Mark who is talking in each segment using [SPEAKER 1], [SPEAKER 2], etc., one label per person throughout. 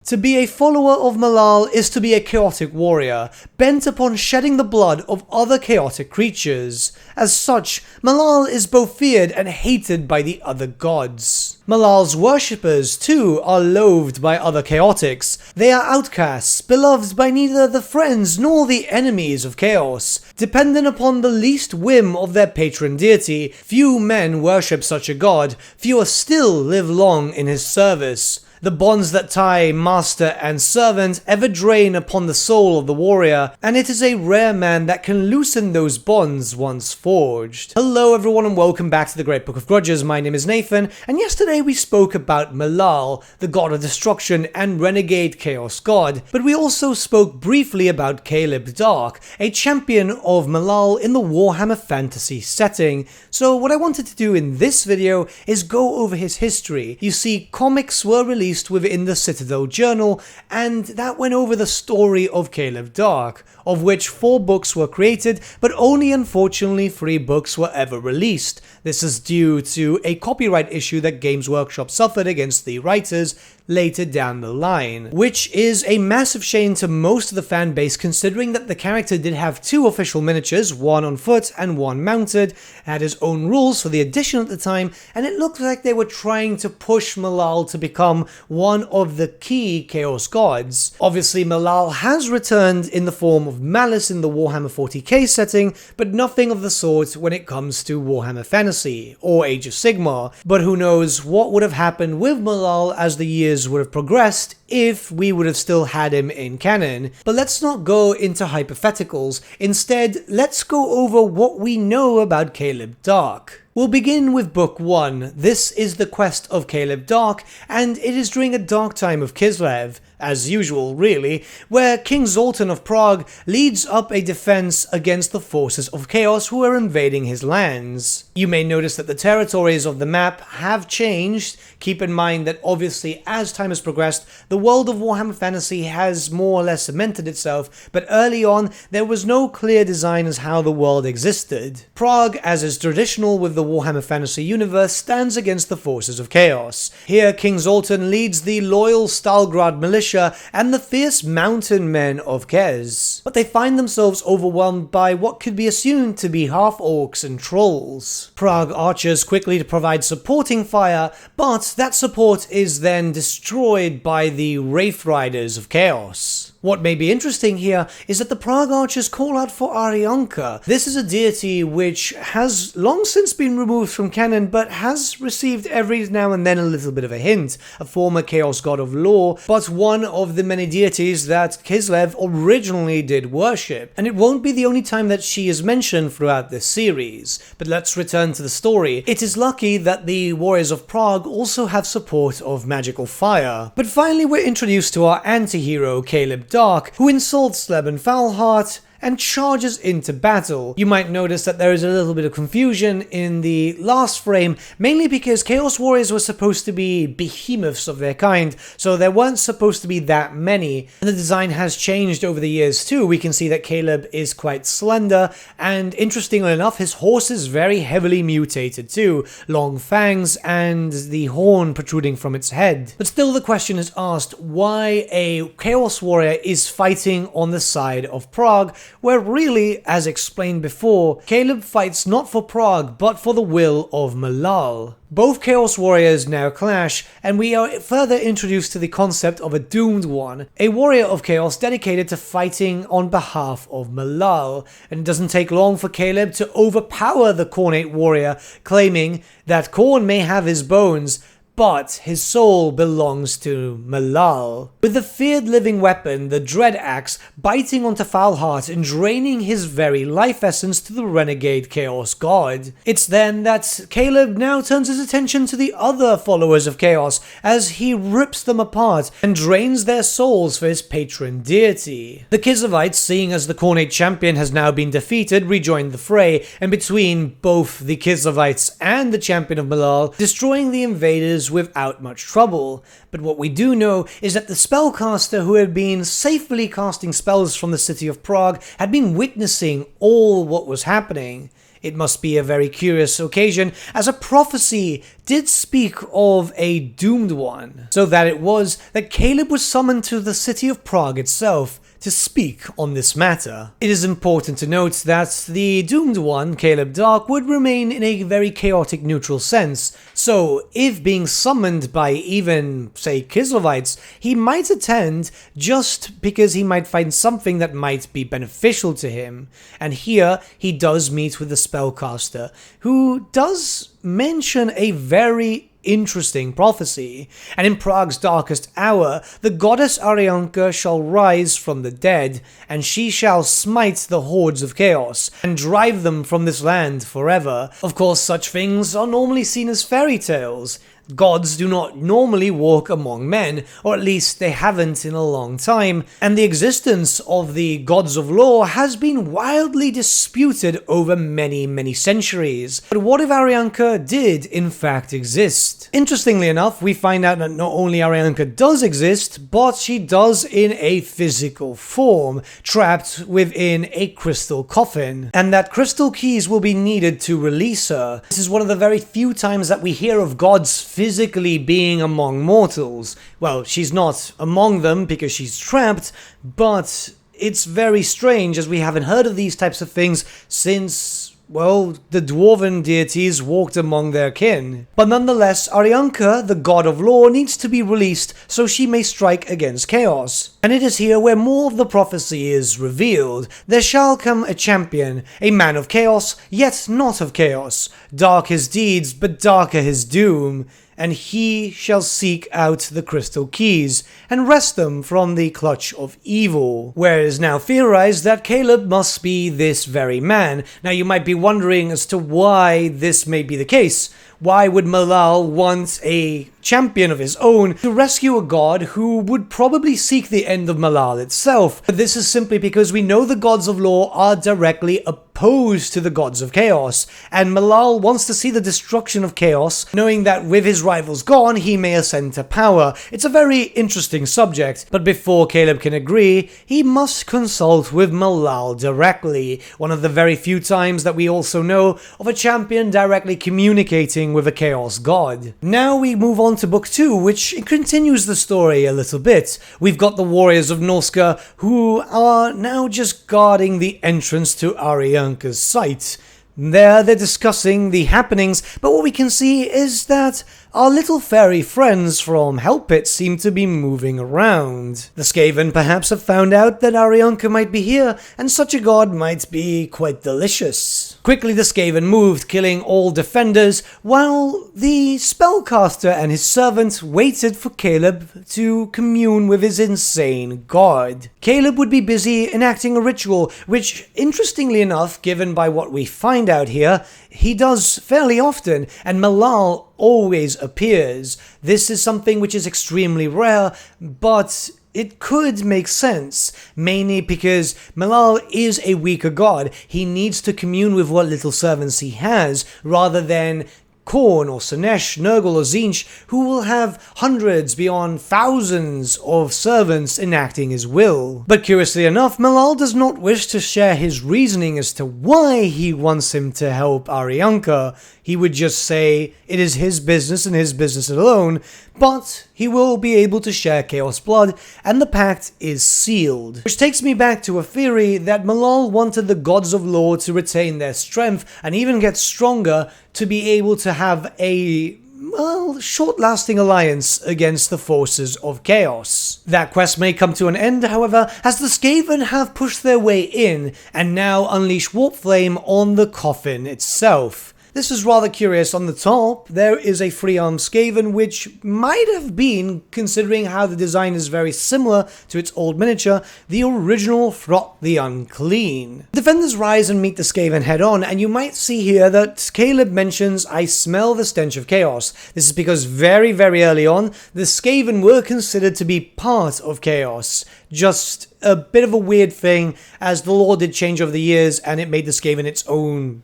[SPEAKER 1] To be a follower of Malal is to be a chaotic warrior, bent upon shedding the blood of other chaotic creatures. As such, Malal is both feared and hated by the other gods. Malal's worshippers, too, are loathed by other chaotics. They are outcasts, beloved by neither the friends nor the enemies of chaos. Dependent upon the least whim of their patron deity, few men worship such a god, fewer still live long in his service. The bonds that tie master and servant ever drain upon the soul of the warrior, and it is a rare man that can loosen those bonds once forged. Hello everyone and welcome back to the Great Book of Grudges. My name is Nathan, and yesterday we spoke about Malal, the god of destruction and renegade chaos god, but we also spoke briefly about KALEB DARK, a champion of Malal in the Warhammer fantasy setting. So what I wanted to do in this video is go over his history. You see, comics were released within the Citadel Journal, and that went over the story of KALEB DARK, of which 4 books were created, but only unfortunately 3 books were ever released. This is due to a copyright issue that Games Workshop suffered against the writers later down the line, which is a massive shame to most of the fan base considering that the character did have 2 official miniatures, one on foot and one mounted, had his own rules for the edition at the time, and it looked like they were trying to push Malal to become one of the key Chaos gods. Obviously Malal has returned in the form of Malice in the Warhammer 40k setting, but nothing of the sort when it comes to Warhammer Fantasy or Age of Sigmar, but who knows what would have happened with Malal as the years would have progressed if we would have still had him in canon. But let's not go into hypotheticals, instead let's go over what we know about KALEB DARK. We'll begin with Book 1. This is the quest of KALEB DARK, and it is during a dark time of Kislev, as usual really, where King Zoltan of Prague leads up a defense against the forces of chaos who are invading his lands. You may notice that the territories of the map have changed. Keep in mind that obviously as time has progressed, the world of Warhammer Fantasy has more or less cemented itself, but early on there was no clear design as how the world existed. Prague, as is traditional with the Warhammer Fantasy universe, stands against the forces of chaos. Here King Zoltan leads the loyal Stalgrad militia and the fierce mountain men of Kez, but they find themselves overwhelmed by what could be assumed to be half-orcs and trolls. Prague archers quickly provide supporting fire, but that support is then destroyed by the Wraith Riders of Chaos. What may be interesting here is that the Prague archers call out for Arianka. This is a deity which has long since been removed from canon, but has received every now and then a little bit of a hint. A former chaos god of lore, but one of the many deities that Kislev originally did worship. And it won't be the only time that she is mentioned throughout this series. But let's return to the story. It is lucky that the warriors of Prague also have support of magical fire. But finally we're introduced to our anti-hero KALEB DARK, who insults Sleb and Foulheart and charges into battle. You might notice that there is a little bit of confusion in the last frame, mainly because Chaos Warriors were supposed to be behemoths of their kind, so there weren't supposed to be that many. And the design has changed over the years too. We can see that KALEB is quite slender, and interestingly enough, his horse is very heavily mutated too. Long fangs and the horn protruding from its head. But still the question is asked why a Chaos Warrior is fighting on the side of Prague, where really, as explained before, KALEB fights not for Prague, but for the will of Malal. Both Chaos Warriors now clash, and we are further introduced to the concept of a Doomed One, a warrior of chaos dedicated to fighting on behalf of Malal. And it doesn't take long for KALEB to overpower the Khornate warrior, claiming that Khorne may have his bones, but his soul belongs to Malal. With the feared living weapon, the Dread Axe, biting onto Foulheart and draining his very life essence to the renegade Chaos God. It's then that KALEB now turns his attention to the other followers of Chaos as he rips them apart and drains their souls for his patron deity. The Kislevites, seeing as the Khornate champion has now been defeated, rejoin the fray, and between both the Kislevites and the champion of Malal, destroying the invaders without much trouble. But what we do know is that the spellcaster who had been safely casting spells from the city of Prague had been witnessing all what was happening. It must be a very curious occasion, as a prophecy did speak of a doomed one, so that it was that Caleb was summoned to the city of Prague itself to speak on this matter. It is important to note that the doomed one, KALEB DAARK, would remain in a very chaotic neutral sense, so if being summoned by even, say, Kislevites, he might attend just because he might find something that might be beneficial to him. And here he does meet with the spellcaster, who does mention a very interesting prophecy. And in Prague's darkest hour, the goddess Arianka shall rise from the dead, and she shall smite the hordes of chaos, and drive them from this land forever. Of course, such things are normally seen as fairy tales. Gods do not normally walk among men, or at least they haven't in a long time, and the existence of the gods of lore has been wildly disputed over many centuries. But what if Arianka did in fact exist? Interestingly enough, we find out that not only Arianka does exist, but she does in a physical form, trapped within a crystal coffin, and that crystal keys will be needed to release her. This is one of the very few times that we hear of gods physically being among mortals. Well, she's not among them because she's trapped, but it's very strange as we haven't heard of these types of things since, well, the dwarven deities walked among their kin. But nonetheless, Arianka, the god of law, needs to be released so she may strike against chaos. And it is here where more of the prophecy is revealed. There shall come a champion, a man of chaos, yet not of chaos. Dark his deeds, but darker his doom. And he shall seek out the crystal keys, and wrest them from the clutch of evil. Where it is now theorized that Caleb must be this very man. Now you might be wondering as to why this may be the case. Why would Malal want a champion of his own to rescue a god who would probably seek the end of Malal itself? But this is simply because we know the gods of law are directly opposed to the gods of chaos, and Malal wants to see the destruction of chaos, knowing that with his rivals gone, he may ascend to power. It's a very interesting subject, but before Caleb can agree, he must consult with Malal directly, one of the very few times that we also know of a champion directly communicating with a chaos god. Now we move on to book 2, which continues the story a little bit. We've got the warriors of Norska who are now just guarding the entrance to Arianka's site. There they're discussing the happenings, but what we can see is that our little fairy friends from Hellpit seem to be moving around. The Skaven perhaps have found out that Arianka might be here, and such a god might be quite delicious. Quickly the Skaven moved, killing all defenders, while the spellcaster and his servant waited for Caleb to commune with his insane god. Caleb would be busy enacting a ritual, which, interestingly enough, given by what we find out here, he does fairly often, and Malal always appears. This is something which is extremely rare, but it could make sense, mainly because Malal is a weaker god. He needs to commune with what little servants he has, rather than Korn or Sinesh, Nurgle or Zinch, who will have hundreds beyond thousands of servants enacting his will. But curiously enough, Malal does not wish to share his reasoning as to why he wants him to help Arianka. He would just say it is his business and his business alone, but he will be able to share Chaos Blood, and the pact is sealed. Which takes me back to a theory that Malal wanted the gods of law to retain their strength and even get stronger to be able to have a, well, short-lasting alliance against the forces of chaos. That quest may come to an end, however, as the Skaven have pushed their way in and now unleash Warp Flame on the coffin itself. This is rather curious. On the top, there is a three-armed Skaven, which might have been, considering how the design is very similar to its old miniature, the original Throt the Unclean. Defenders rise and meet the Skaven head-on, and you might see here that Caleb mentions, "I smell the stench of chaos." This is because very early on, the Skaven were considered to be part of chaos. Just a bit of a weird thing, as the lore did change over the years, and it made the Skaven its own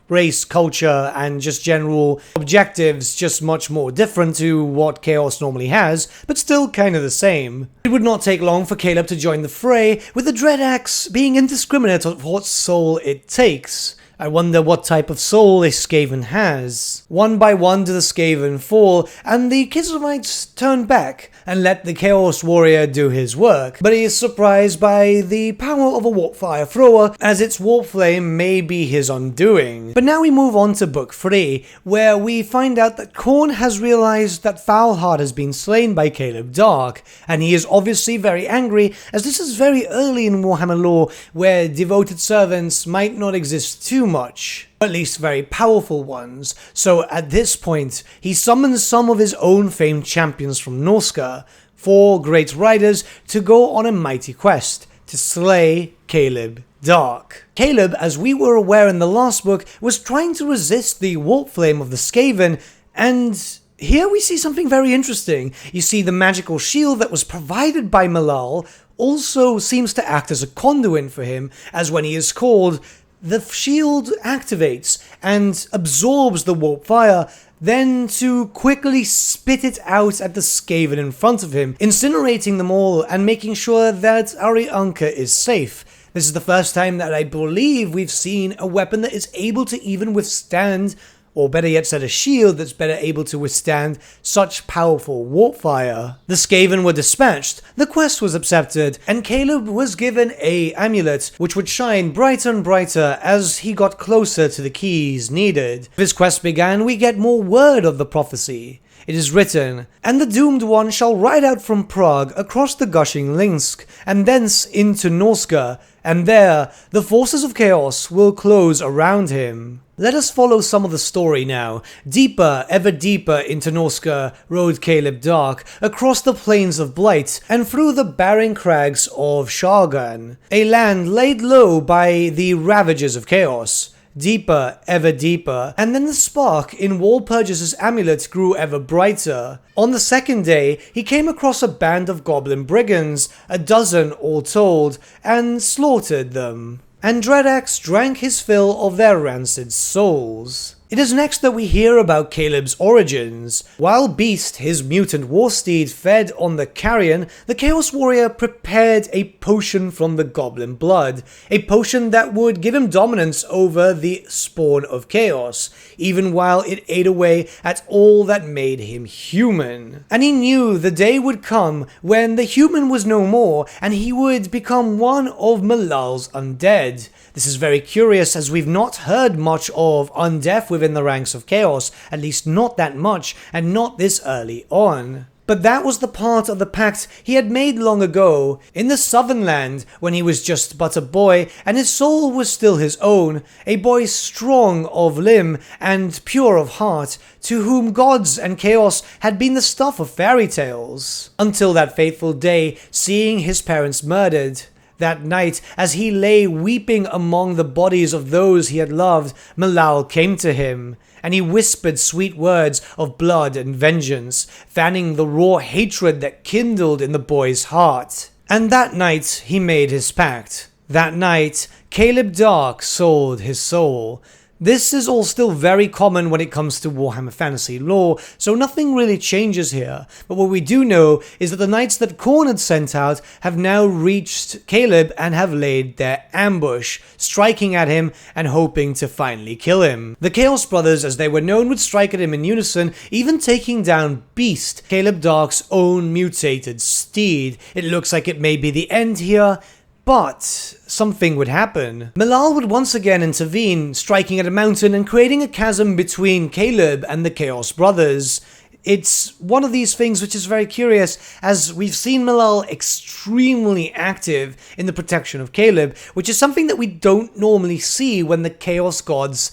[SPEAKER 1] race, culture, and just general objectives just much more different to what Chaos normally has, but still kind of the same. It would not take long for Caleb to join the fray, with the Dread Axe being indiscriminate of what soul it takes. I wonder what type of soul a Skaven has. One by one do the Skaven fall, and the Kislevites turn back and let the Chaos Warrior do his work, but he is surprised by the power of a warp fire thrower, as its warp flame may be his undoing. But now we move on to Book 3, where we find out that Khorne has realized that Foulheart has been slain by KALEB DAARK, and he is obviously very angry, as this is very early in Warhammer lore, where devoted servants might not exist too much, or at least very powerful ones. So at this point, he summons some of his own famed champions from Norsca, 4 great riders, to go on a mighty quest to slay KALEB DAARK. Caleb, as we were aware in the last book, was trying to resist the warp flame of the Skaven, and here we see something very interesting. You see, the magical shield that was provided by Malal also seems to act as a conduit for him, as when he is called, the shield activates and absorbs the warp fire, then to quickly spit it out at the Skaven in front of him, incinerating them all and making sure that Arianka is safe. This is the first time that I believe we've seen a weapon that is able to even withstand, or better yet said, a shield that's better able to withstand such powerful warp fire. The Skaven were dispatched, the quest was accepted, and Caleb was given a amulet which would shine brighter and brighter as he got closer to the keys needed. As his quest began, we get more word of the prophecy. It is written, "And the doomed one shall ride out from Prague across the gushing Linsk, and thence into Norsca, and there the forces of chaos will close around him." Let us follow some of the story now. Deeper, ever deeper into Norsca rode KALEB DAARK, across the plains of Blight, and through the barren crags of Shargan, a land laid low by the ravages of chaos. Deeper, ever deeper, and then the spark in Walpurgis's amulet grew ever brighter. On the second day, he came across a band of goblin brigands, a dozen all told, and slaughtered them. And Dredax drank his fill of their rancid souls. It is next that we hear about Caleb's origins. While Beast, his mutant warsteed, fed on the carrion, the Chaos Warrior prepared a potion from the goblin blood, a potion that would give him dominance over the spawn of chaos, even while it ate away at all that made him human. And he knew the day would come when the human was no more, and he would become one of Malal's undead. This is very curious, as we've not heard much of undeath within the ranks of chaos, at least not that much, and not this early on. But that was the part of the pact he had made long ago, in the southern land, when he was just but a boy, and his soul was still his own, a boy strong of limb and pure of heart, to whom gods and chaos had been the stuff of fairy tales. Until that fateful day, seeing his parents murdered. That night, as he lay weeping among the bodies of those he had loved, Malal came to him, and he whispered sweet words of blood and vengeance, fanning the raw hatred that kindled in the boy's heart. And that night he made his pact. That night, KALEB DAARK sold his soul. This is all still very common when it comes to Warhammer Fantasy lore, so nothing really changes here, but what we do know is that the knights that Khorne had sent out have now reached Caleb and have laid their ambush, striking at him and hoping to finally kill him. The Chaos Brothers, as they were known, would strike at him in unison, even taking down Beast, KALEB DAARK's own mutated steed. It looks like it may be the end here, but something would happen. Malal would once again intervene, striking at a mountain and creating a chasm between Caleb and the Chaos Brothers. It's one of these things which is very curious, as we've seen Malal extremely active in the protection of Caleb, which is something that we don't normally see when the Chaos Gods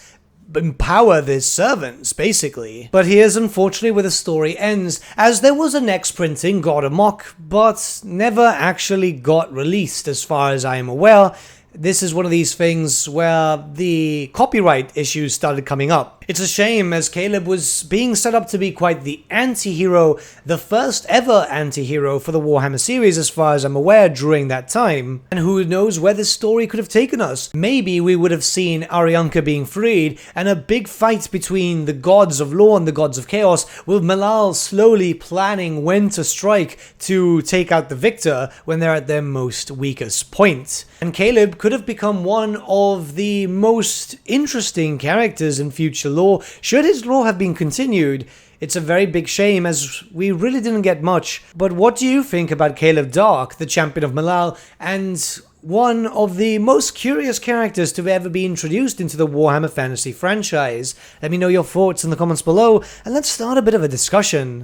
[SPEAKER 1] empower their servants, basically. But here's unfortunately where the story ends, as there was a next printing God Amok, but never actually got released as far as I am aware. This is one of these things where the copyright issues started coming up. It's a shame, as Caleb was being set up to be quite the anti-hero, the first ever anti-hero for the Warhammer series as far as I'm aware during that time. And who knows where this story could have taken us. Maybe we would have seen Arianka being freed, and a big fight between the gods of law and the gods of chaos, with Malal slowly planning when to strike to take out the victor when they're at their most weakest point. And Caleb could have become one of the most interesting characters in future lore should his lore have been continued. It's a very big shame as we really didn't get much. But what do you think about KALEB DARK, the champion of Malal, and one of the most curious characters to ever be introduced into the Warhammer Fantasy franchise? Let me know your thoughts in the comments below, and let's start a bit of a discussion.